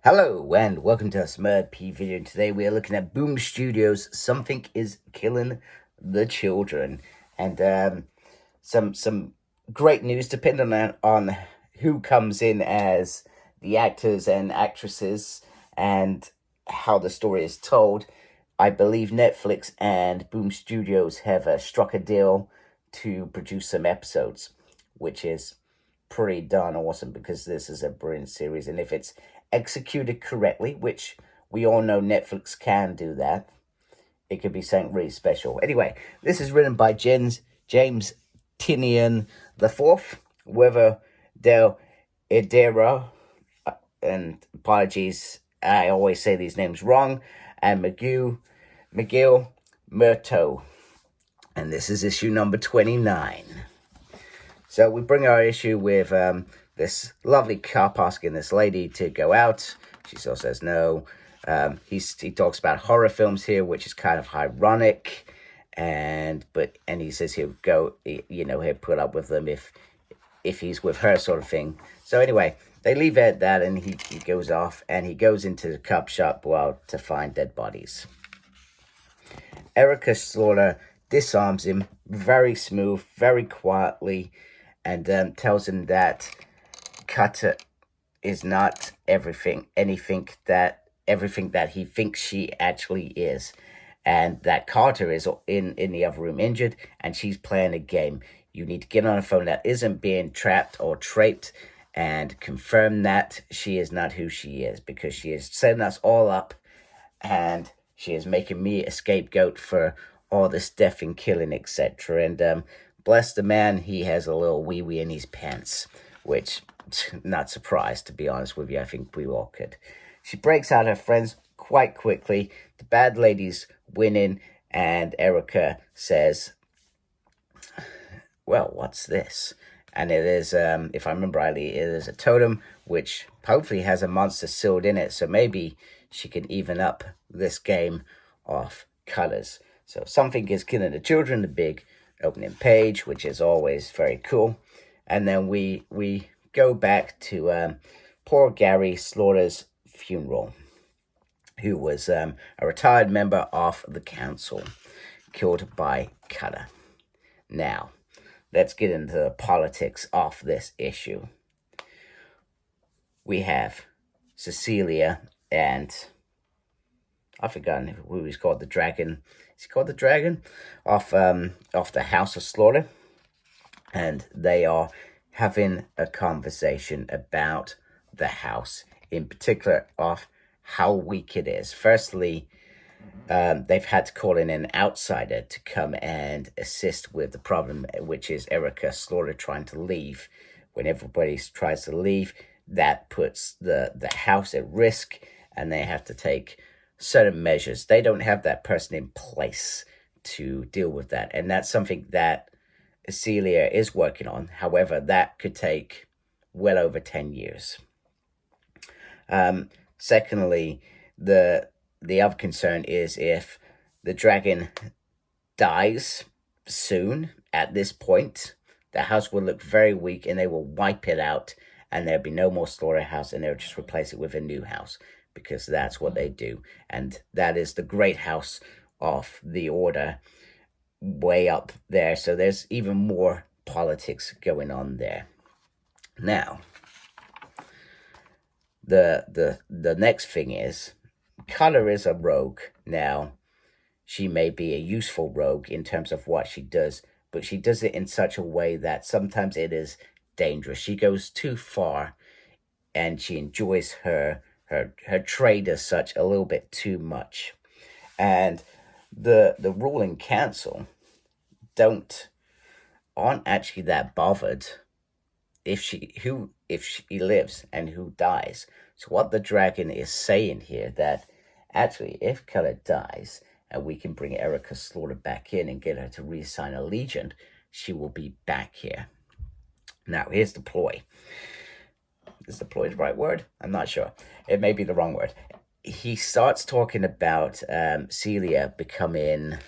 Hello and welcome to a Smurd P video. And today we are looking at Boom Studios' Something is Killing the Children. And some great news depending on who comes in as the actors and actresses and how the story is told. I believe Netflix and Boom Studios have struck a deal to produce some episodes, which is pretty darn awesome because this is a brilliant series. And if it's executed correctly, which we all know Netflix can do that, it could be something really special. Anyway, this is written by James Tynion IV, Werther, Dell'Edera, and apologies, I always say these names wrong, and Miguel Murto. And this is issue number 29. So we bring our issue with this lovely cop asking this lady to go out. She still says no. He talks about horror films here, which is kind of ironic, and he says he'll go, he'll put up with them if he's with her, sort of thing. So anyway, they leave it at that, and he goes off, and he goes into the cop shop to find dead bodies. Erica Slaughter disarms him very smooth, very quietly, and tells him that Cutter is not everything that he thinks she actually is, and that Carter is in the other room injured, and she's playing a game. You need to get on a phone that isn't being trapped or traped and confirm that she is not who she is, because she is setting us all up, and she is making me a scapegoat for all this death and killing, etc. And bless the man, he has a little wee-wee in his pants, which, not surprised, to be honest with you. I think we all could. She breaks out her friends quite quickly. The bad lady's winning, and Erica says, well, what's this? And it is, if I remember rightly, it is a totem, which hopefully has a monster sealed in it, so maybe she can even up this game of colors. So Something is Killing the Children, the big opening page, which is always very cool. And then we go back to poor Gary Slaughter's funeral, who was a retired member of the council, killed by Cutter. Now, let's get into the politics of this issue. We have Cecilia and I've forgotten who he's called, the dragon. Is he called the dragon? Off the House of Slaughter. And they are having a conversation about the house, in particular of how weak it is. Firstly, they've had to call in an outsider to come and assist with the problem, which is Erica Slaughter trying to leave. When everybody tries to leave, that puts the house at risk, and they have to take certain measures. They don't have that person in place to deal with that, and that's something that Celia is working on. However, that could take well over 10 years. Secondly, the other concern is if the dragon dies soon at this point, the house will look very weak, and they will wipe it out, and there'll be no more slaughterhouse, and they'll just replace it with a new house, because that's what they do. And that is the great house of the order way up there. So there's even more politics going on there. Now, the next thing is, Cutter is a rogue. Now, she may be a useful rogue in terms of what she does, but she does it in such a way that sometimes it is dangerous. She goes too far, and she enjoys her trade as such a little bit too much. And the ruling council aren't actually that bothered if she lives and who dies. So what the dragon is saying here, that actually if Cutter dies and we can bring Erica Slaughter back in and get her to reassign a legion, she will be back here. Now, here's the ploy. Is deploy the right word? I'm not sure. It may be the wrong word. He starts talking about Celia becoming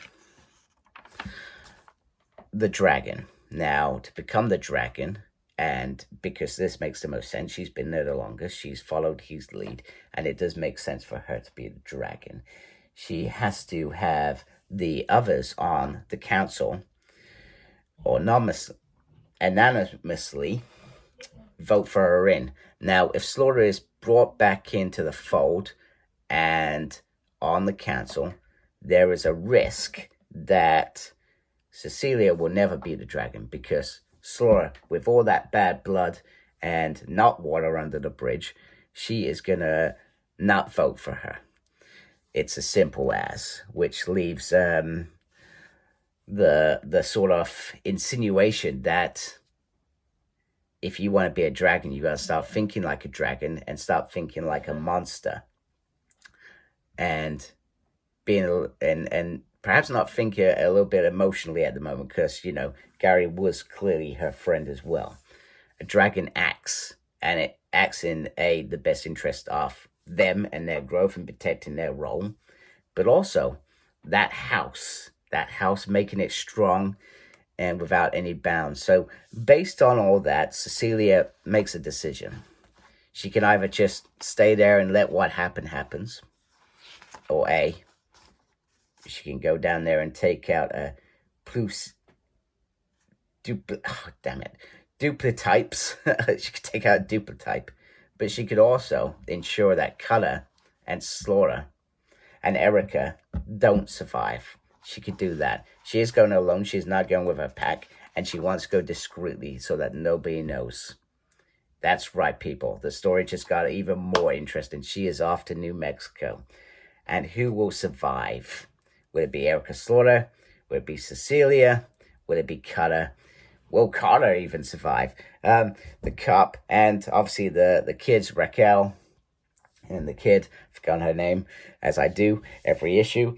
the dragon. Now, to become the dragon, And because this makes the most sense, she's been there the longest, she's followed his lead, and it does make sense for her to be the dragon. She has to have the others on the council or anonymously vote for her in. Now, if Slaughter is brought back into the fold and on the council, there is a risk that Cecilia will never be the dragon, because Slaughter, with all that bad blood and not water under the bridge, she is going to not vote for her. It's as simple as, which leaves the sort of insinuation that if you want to be a dragon, you got to start thinking like a dragon and start thinking like a monster, and being and perhaps not think a little bit emotionally at the moment, because Gary was clearly her friend as well. A dragon acts, and it acts in the best interest of them and their growth and protecting their role, but also that house making it strong and without any bounds. So based on all that, Cecilia makes a decision. She can either just stay there and let what happens, or she can go down there and take out a Duplicitypes. She could take out Duplicitype, but she could also ensure that Cutter and Slaughter and Erica don't survive. She could do that. She is going alone. She's not going with her pack, and she wants to go discreetly so that nobody knows. That's right, people. The story just got even more interesting. She is off to New Mexico. And who will survive? Will it be Erica Slaughter? Will it be Cecilia? Will it be Cutter? Will Carter even survive? The cop, and obviously the kids, Raquel and the kid, I've forgotten her name, as I do every issue.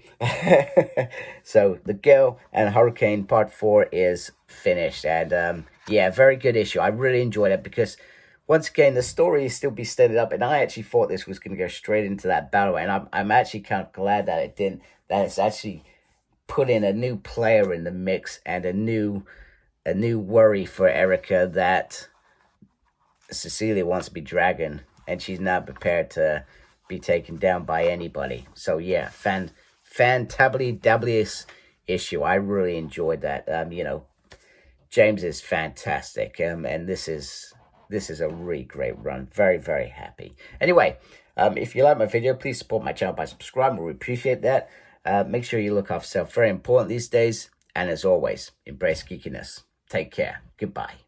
So the girl and Hurricane Part 4 is finished. And yeah, very good issue. I really enjoyed it because, once again, the story is still be set up, and I actually thought this was going to go straight into that battle, and I'm actually kind of glad that it didn't. That it's actually put in a new player in the mix and a new worry for Erica that Cecilia wants to be dragon, and she's not prepared to be taken down by anybody. So yeah, fantabulous issue. I really enjoyed that. James is fantastic, and this is a really great run. Very, very happy. Anyway, if you like my video, please support my channel by subscribing. We appreciate that. Make sure you look after yourself. Very important these days. And as always, embrace geekiness. Take care. Goodbye.